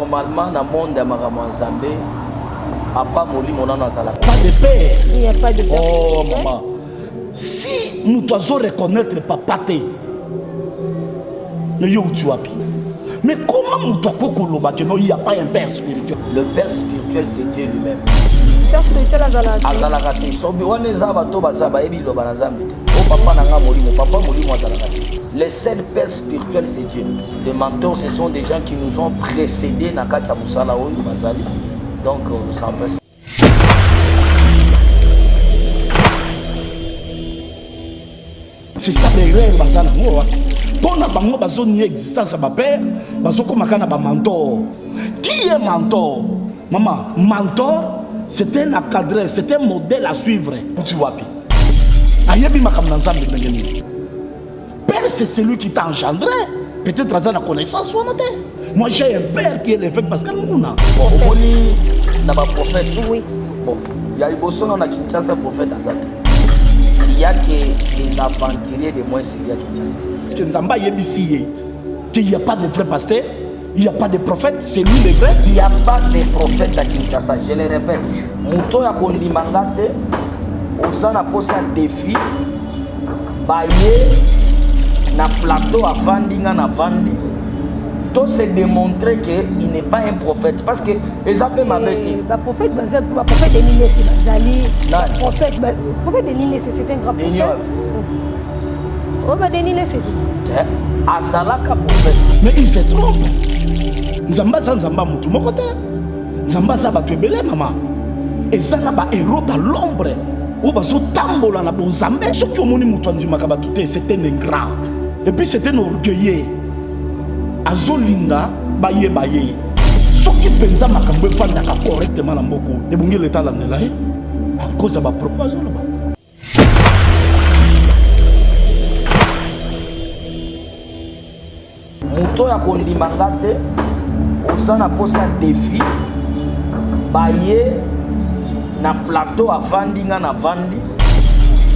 normalement dans le monde de Maramouazambé, papa Moli mon nom azala. Pas de père. Il n'y a pas de père. Oh maman. Si nous devons reconnaître papa té. Mais yo tu wapi. Mais comment nous devons koloba que non il n'y a pas un père spirituel? Le père spirituel c'est Dieu lui-même. Père spirituel azala kate. Sobi wana zaba to bazaba ebi lo banazambe. Oh papa nanga Moli, mon papa Moli mo azala kate. Les seuls pères spirituels c'est Dieu. Les mentors ce sont des gens qui nous ont précédés dans Katia Moussala ou Bazali. Donc ça en passe. C'est ça l'erreur bazana moi. Pour na bango bazo ni existence ba père, bazo komakana ba mentor. Qui est mentor? Maman, mentor c'est un encadré, c'est un modèle à suivre. Kuti wapi. Ayebi makamna nzambe bengeni. Père c'est celui qui t'a engendré. Peut-être à la connaissance ou non. Moi j'ai un père qui est l'évêque Pascal Moukouna. Au Moni, dans ma prophète. Oui. Bon, il y a eu beaucoup de Kinshasa prophète Azat. Il y a que les aventuriers de moins sérieux à Kinshasa. Est-ce que Nzamba yebisi qu'il n'y a pas de vrai pasteur, il n'y a pas de prophète, c'est lui le vrai? Il n'y a pas de prophète à Kinshasa, je le répète. Mouton ya kondi mangate, osana posé un défi, baye na plateau à Vandinga na Vandi. Tout se démontrer qu'il n'est pas un prophète. Parce que les appels m'avaient dit. Le prophète de Nîmes, c'est Bazali. Le prophète de Nîmes, c'est un grand prophète. Oh, bah, de Nîmes, c'est tout. Azalaka prophète. Mais il se trompe. Nzamba sans Nzamba moutou mon côté. Nzamba ça va te belé maman. Et ça n'a pas héros dans l'ombre. Ou bah so tambola na bon Nzamba. Ce qui au moni moutou andima kabatouté, c'était un ingrat. Et puis c'était un orgueilleux. Azolinga baye baye. Ce qui pensa makambo fanda ka correctement na mboko. Et bungi l'état là nela à cause de ma proposition là. Mouton ya kondi mangate, osana posé un défi, baye na plateau à Vandinga na Vandi.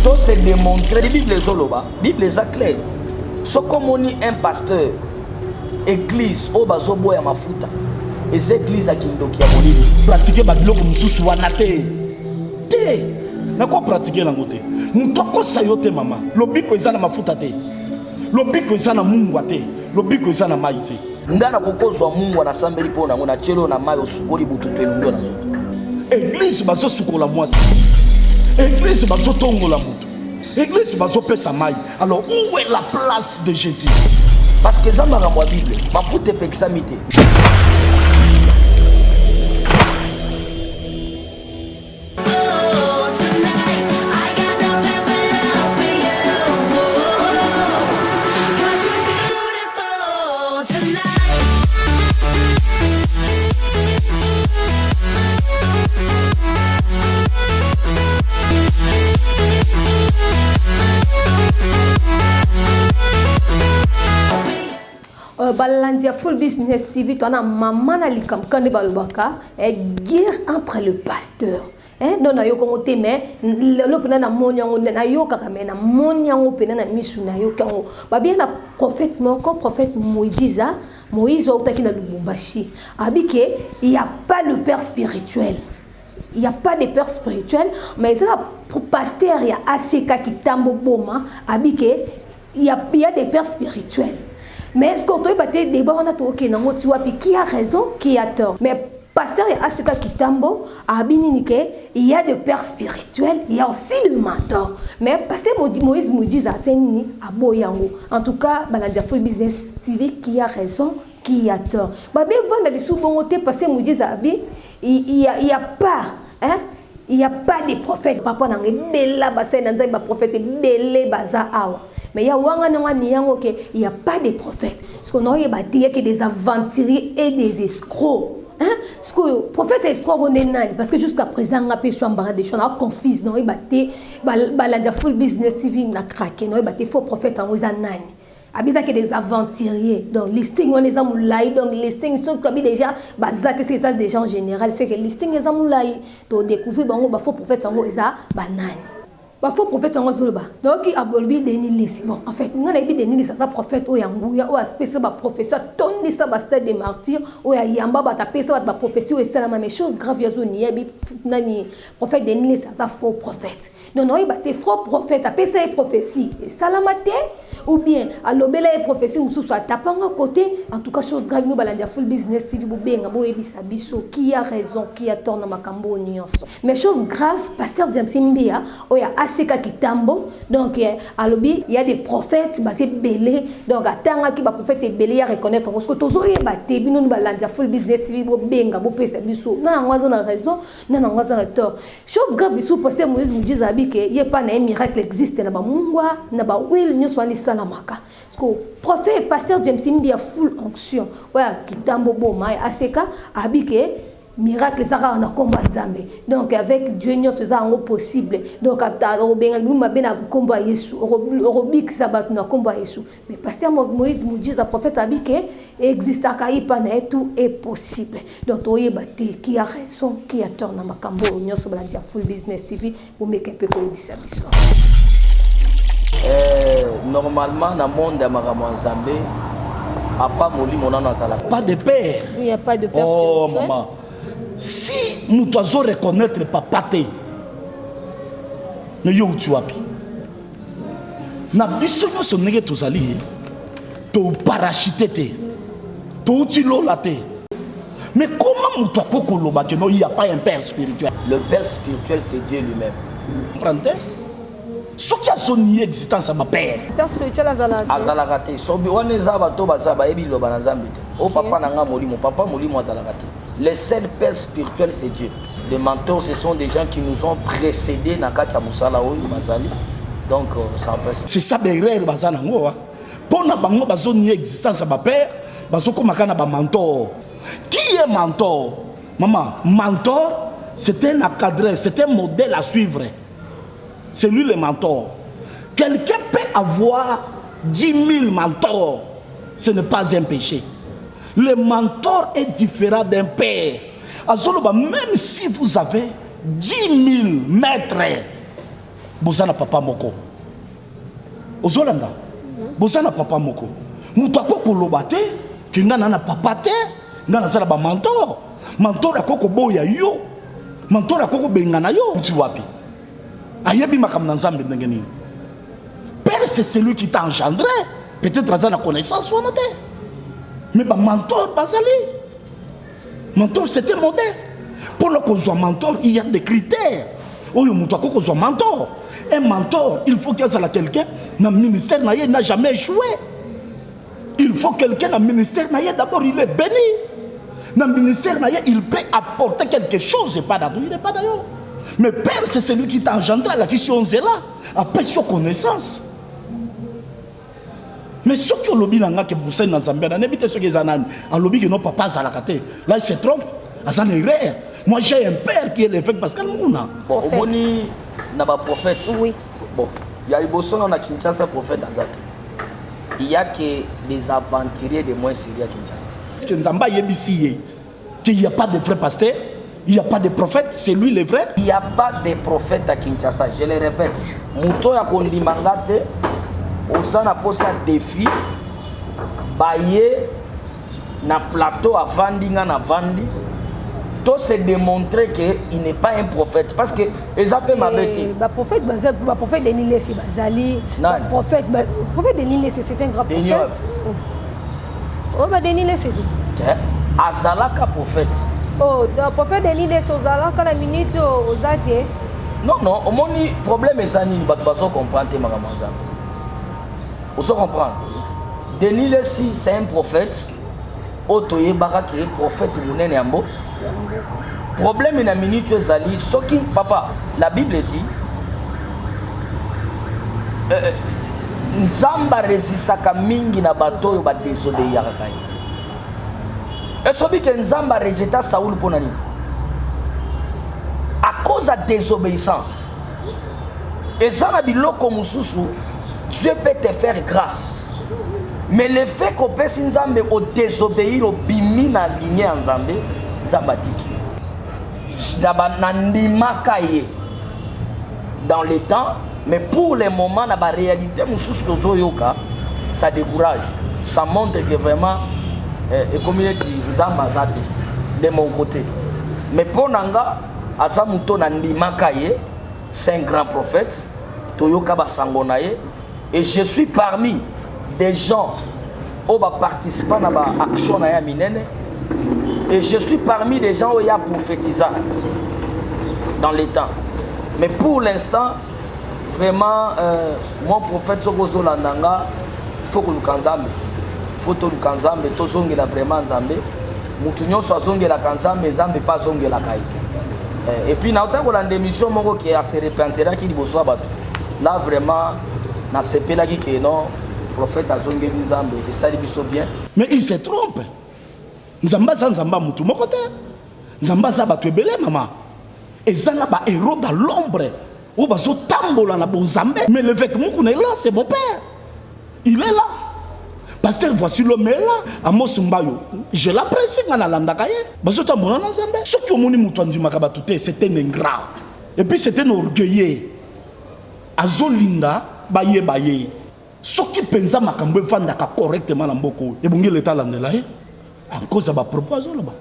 Tout se démontrer. La Bible est là, la Bible est claire. Ce comme on est un pasteur, église, au bazobo ya mafuta, et cette église à Kindoki ya Moni. Pratiquer badloko mususu wana te. Te. Na quoi pratiquer lango te? Mutoko sayote mama. Lobiko ezana mafuta te. Lobiko ezana mungwa te. Lobiko ezana mai te. Ngana kokozwa mungwa na sambeli pona ngona chelo na mai osukoli bututu elungo na zoto. Église bazo sukola mwasi. Église bazo tongola mutu. Église bazo pesa mai. Alors où est la place de Jésus? Parce que ça m'a renvoyé la Bible. Ma foute est pexamité. Balandia Full Business TV, tu as maman na likam kande balubaka, guerre entre le pasteur. Non na yo kongo te mais le pena na monyango na yo kakame na monyango pena na misu na yo kango. Ba bien na prophète moko prophète Moïse otaki na Lubumbashi. Abike il y a pas le père spirituel. Il n'y a pas de père spirituel, mais ça pour pasteur il y a ACK qui tambo boma, abike il y a des pères spirituels. Mais est-ce qu'on doit battre des bornes à tout qui a raison, qui a tort? Mais pasteur et Aseka Kitambo, à Bininike, il y a des pères spirituels, il y a aussi le mentor. Mais pasteur Moïse Moudis à Senini, à Boyango. En tout cas, Balandia Full Business TV, qui a raison, qui a tort. Babé, vous avez sous-bonté, pasteur Moudis à Abi, il y a pas, hein? Il n'y a pas de prophète. Papa n'a bella bassin dans prophète belé baza awa. Mais il y a pas de prophètes. Parce qu'on aurait dit que des aventuriers et des escrocs. Hein? Parce que le prophète escroc on est nani. Parce que jusqu'à présent on a pu sur embarras des choses, on a confus, non il battait la Full Business TV n'a craqué, non il battait faux prophète en osant nani. Habita que des aventuriers. Donc listing on les amoulaï, donc listing sont comme déjà bazar que c'est ça déjà en général, c'est que listing les amoulaï. Donc découvrir bango ba faux prophète en osant banani. faux prophète en Zolba. Donc, il a bolbi Denis. Bon, en fait, on a dit Denis, ça prophète, ou Yangouya, ou spécial professeur, ton ça va stade des martyrs, ou Yamba, va taper ça, va professeur, et c'est la même chose grave, Yazoni, Nani, prophète Denis, ça faux prophète. Non, non, il va être faux prophète, après ça, est prophétie. Et salamate, ou bien, à l'obéla est prophétie, ou soit tapant à côté, en tout cas, chose grave, nous, balandia full business, TV, bien, abo, ebisabiso, qui a raison, qui a tort dans ma cambo, mais chose grave, pasteur James Mbia, il y a Aseka Kitambo, donc à l'obé, il y a des prophètes, c'est belé, donc à Tanga qui va prophète et belé à reconnaître, parce que tous les bâtés, nous balandia full business, TV, benga, beau pèse, biso, non, on a raison, non, on a tort. Chose grave, biso, pasteur Moïse nous dit que il y a pas un miracle existe, n'a pas mungwa, n'a pas will, nous soit les salamaka. Parce que prophète, pasteur James Mbia full onction, ouais, Kitambo, bon, Aseka, habité. Miracle ça on a combat Zambé. Donc avec Dieu nous c'est ça possible. Donc à Robin nous m'a bien combat Yesu. Robik ça bat na combat Yesu. Mais pasteur Moïse nous dit le prophète a dit que existe à Kaipa na tout est possible. Donc toi yebate qui a raison qui a tort na makambo nous sur la full business TV pour mettre un peu comme ça. Normalement dans le monde de Makambo Zambé a pas moli mon nom dans la pas de père. Il n'y a pas de père. Oh maman. Si nous devons reconnaître papa te, mais yo tu wapi? Na biso no so nege tozali, to parachute te, to utilola te. Mais comment nous devons koloba que non il y a pas un père spirituel? Le père spirituel c'est Dieu lui-même. Comprendez? Ce qui a son existence à ma père. Père spirituel azalakate. Sobi wana eza bato bazaba ebi loba na Nzambe te. O papa nanga molimo, papa molimo azalakate. Les seuls pères spirituels c'est Dieu. Les mentors ce sont des gens qui nous ont précédés na kati ya musala oyo bazali. Donc ça passe. C'est ça derrière bazana ngo wa. Pona bango bazoni existence à ma père, bazoko makana ba mentor. Qui est mentor? Maman, mentor c'est un encadré, c'est un modèle à suivre. C'est lui le mentor. Quelqu'un peut avoir 10 000 mentors. Ce n'est pas un péché. Le mentor est différent d'un père. Même si vous avez 10 000 maîtres, vous avez papa moko. Ozolanda, vous avez papa moko. Moutako kolobate, qui n'a papa te, n'a pas mentor. Mentor a koko boya yo. Mentor a koko bengana yo. Tu wapi? Père, c'est celui qui t'a engendré. Peut-être que tu as la connaissance. Mais mentor, mentor, c'est un modèle. Pour qu'on soit mentor, il y a des critères. Un mentor, il faut qu'il y ait quelqu'un dans le ministère qui n'a jamais échoué. Il faut quelqu'un dans le ministère d'abord, il est béni. Dans le ministère, il peut apporter quelque chose. Il n'est pas d'ailleurs. Mais père, c'est celui qui t'a engendré, la question est là, après sur connaissance. Mais ceux qui ont lobby dans la Boussé dans Zambie, n'habitez ceux qui ont un lobby qui n'ont pas à la caté. Là, il se trompe. Moi, j'ai un père qui est l'évêque Pascal Mouna. Bon, au Moni, il y a un prophète. Oui. Bon, il y a des bossons dans la Kinshasa, prophète Azat. Il y a que des aventuriers de moins sérieux à Kinshasa. Est-ce que Nzamba yebisi qu'il n'y a pas de vrai pasteur? Il n'y a pas de prophète, c'est lui le vrai. Il n'y a pas de prophète à Kinshasa, je le répète. Mouton ya kondi mangate, osana posa défi, baye na plateau à Vandinga na Vandi, tout se démontrer qu'il n'est pas un prophète. Parce que les appels m'avaient dit. Le prophète Denis Lessi, Bazali. Le prophète Denis Lessi, c'est un grand prophète. Oh, Denis Lessi. Azalaka prophète. Oh, le prophète Denis Lessi, Azalaka la minute aux Zatier. Non, non, au moins, le problème est ça, il ne va pas comprendre. Vous comprenez? Denis Lessi, c'est un prophète. Otoye Baraki est prophète Mounen Yambo. Problème est la minute Zali. Ce qui, papa, la Bible dit Nzamba resistaka mingi na bato yo ba désobéir kai. Et ce que Nzamba rejeta Saoul pour nani? À cause de désobéissance. Et ça na biloko mususu, Dieu peut te faire grâce. Mais le fait qu'on peut Nzambe au désobéir au bimi na lignée en Nzambe, Nzamba tiki. Dans le temps, Mais pour le moment, la réalité, ça décourage. Ça montre que vraiment, et comme il dit, de mon côté. Mais pour Nanga, Asamuto Nandimakaye, c'est un grand prophète, Toyoka Basangonaye, et je suis parmi des gens qui participent à l'action de Minene, et je suis parmi des gens qui ont prophétisé dans les temps. Mais pour l'instant, vraiment, mon prophète Sokozo Landanga, il faut que nous kanzambe. Il faut que nous kanzambe, tout zonge la vraiment zambé. Moutunyo soit zonge la kanzambe, zambe pas zonge la kaï. Et puis, dans la démission, qui est assez répandue, qui dit bonsoir, là vraiment, dans ce pays-là, qui est non, le prophète a zonge Nzambe, et ça lui bien. Mais il se trompe. Nzamba sa Nzamba moutou mon côté. Nzamba sa batu ebele maman. Et ça n'a pas héros dans l'ombre. Ou va so tambola na bon Zambé. Mais le vêtement qu'on est là, c'est mon père. Il est là. Pasteur, voici l'homme est là. Amos Mbayo. Je l'apprécie, ngana landakaye. Baso tambola na Zambé. Ce qui ont moni moutoandi makabatouté, c'était un ingrat. Et puis c'était un orgueilleux. Azolinda, baye baye. Ce qui pensa makambo fandaka correctement na mboko. Et bongi l'état landelaye. En cause de ma proposition là-bas.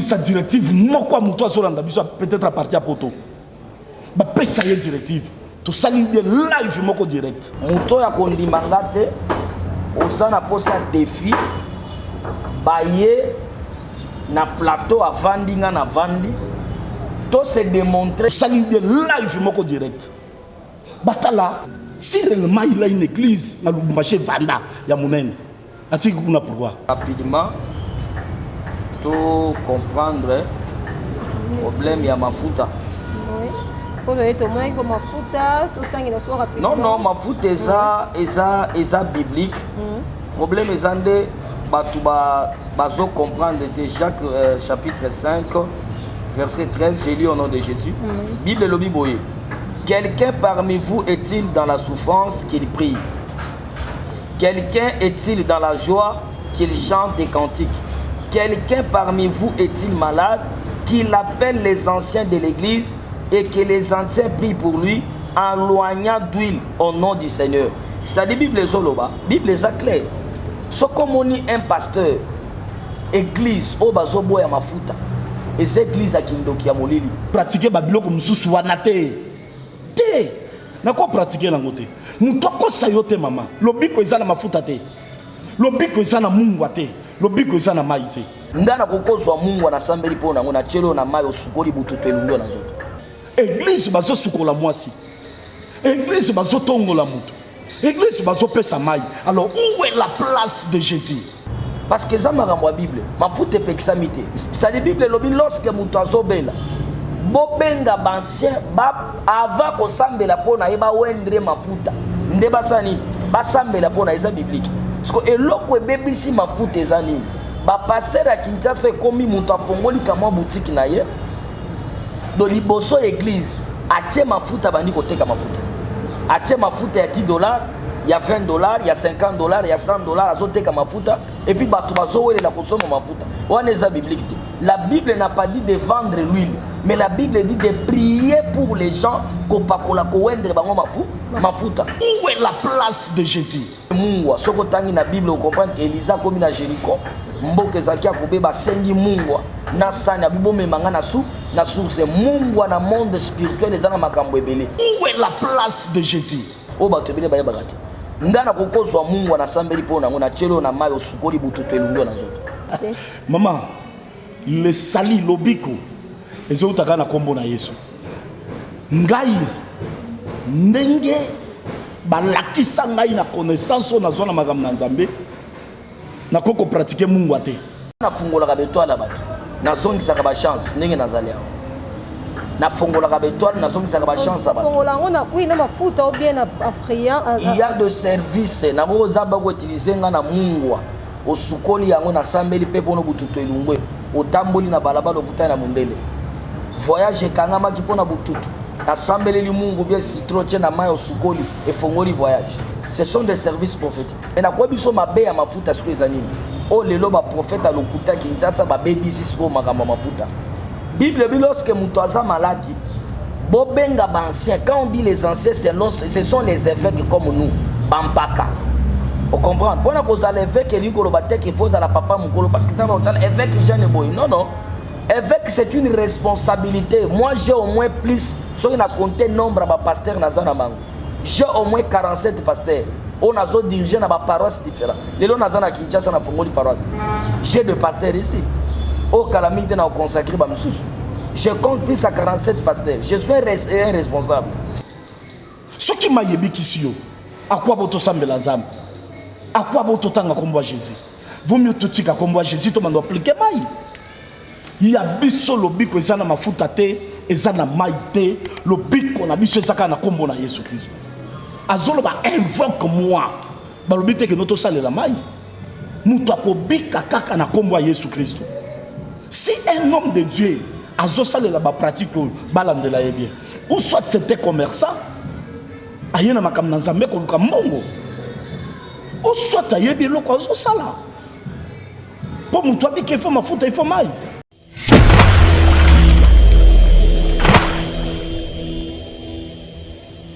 Sa directive, moi quoi moutoa solanda biso peut-être à partir à poto. Ba pesa une directive. Tout ça live live moko direct. Mouto ya kondimangate osana posa défi baye na plateau à vandinga na vandi to se démontrer ça live live moko direct. Batala si réellement il a une église na Lubumbashi Vanda ya monene. Ati kuna pourquoi? Rapidement comprendre le problème il y a mafuta. Non, non, mafuta est biblique. Le problème est que bazo comprendre de Jacques chapitre 5 verset 13, j'ai lu au nom de Jésus. Bible le Bible. Quelqu'un parmi vous est-il dans la souffrance qu'il prie? Quelqu'un est-il dans la joie qu'il chante des cantiques? Quelqu'un parmi vous est-il malade, qu'il appelle les anciens de l'église et que les anciens prient pour lui en loignant d'huile au nom du Seigneur? C'est-à-dire, Bible est Zoloba, Bible est claire. Ce comme on dit un pasteur, église, au bazobo ya mafuta, et cette église à Kindoki à Molili. Pratiquer Babylone comme sous wanate. Té, n'a quoi pratiquer la moté? Nous toko sayote maman. Lobiko ezana mafuta té. Lobiko ezana mungwate. Lobiko ezana maite. Ndana kokozwa Mungu anasambeli pona ngona chelo na mayo sukoli bututu elungo na zoto. Église bazo sukola mwasi. Église bazo tongola mutu. Église bazo pesa mai. Alors où est la place de Jésus? Parce que ça m'a renvoyé la Bible. Ma foute pexamité. C'est-à-dire Bible lobi lorsque mutu azobela. Bobenga bancien avant ko sambela pona yeba wendre mafuta. Ndeba sani ba sambela pona eza biblique. Parce que eloko ebebisi mafuta ezani. Ba pasteur à Kinshasa komi mutu afongoli kama boutique na ye. Do liboso église atie mafuta bandi koteka mafuta. Atie mafuta ya $10, il y a $20, il y a $50, il y a $100 azoteka mafuta et puis batu bazowele la kosoma mafuta. Wana eza biblique. La Bible n'a pas dit de vendre l'huile, mais la Bible dit de prier pour les gens kopakola ko wendre bango mafuta. Où est la place de Jésus? Mungu soko tangi na Bible on comprend Elisa komi na Jéricho. Mboke zakia kubeba sengi Mungu na sana bibo memanga na source Mungu na monde spirituel ezana makambo ebele. Où est la place de Jésus? O bato ebele baye bagati. Ndana kokozwa Mungu na sambeli pona ngona chelo na mayo sukoli bututu elungo na zoto. Maman, le sali lobiko ezotaka na kombo na Yesu. Ngai ndenge balakisa ngai na connaissance na zona makambo na Nzambe. Na koko pratiquer Mungu ate. Na fungola ka betwala bato. Na zongisa ka ba chance ndenge nazali aho. Na fungola ka betwala na zongisa ka ba chance bato. Fungola ngona oui na mafuta ou bien na prière. Il y a de service na bo zamba ko utiliser nga na Mungu. Osukoli yango na sambeli pe pono bututu elungwe. Otamboli na balabala okuta na mundele. Voyage kangama ki pona bututu. Na sambeli li Mungu bien citroche na mayo sukoli e fongoli voyage. Ce sont des services prophétiques. Et na kwa biso mabe ya mafuta siko ezanini. O lelo ba prophète alokuta Kinshasa ba baby siko makamba mafuta. Bible bi lorsque mutu aza maladi, Bobenga anciens, quand on dit les anciens, ce sont les évêques comme nous, Bampaka. Vous comprenez? Pour nous, l'évêque et l'évêque, il faut à la papa Mukolo, parce que dans l'évêque Jeanne Boy. Non, non. Évêque, c'est une responsabilité. Moi, j'ai au moins plus, si on a compté nombre de pasteurs dans Zanamang, j'ai au moins 47 pasteurs. On a dirigé dans des paroisses différentes. Les gens dans Kinshasa, on a formé des paroisses. J'ai deux pasteurs ici. Au Calamité, on a consacré Bamsous. Je compte plus à 47 pasteurs. Je suis un responsable. Ce qui m'a dit ici, à quoi vous semblez la zame? À quoi vous tanga combat Jésus? Vaut mieux tout tika combat Jésus, tout le monde applique maï. Il y a biso le bic ezana mafuta te, ezana maïté, le bic qu'on a biso ezaka na combo na Jésus Christ. Azolo ba invoque moi. Ba le bic que notre salle la maï. Muto ko bic kaka na combo Jésus Christ. Si un homme de Dieu azo salle la ba pratique balande la bien. Ou soit c'était commerçant, ayena makam na nzambe ko luka mongo. Ou soit ayebi loko azo sala. Pour muto bic il faut mafuta il faut maï.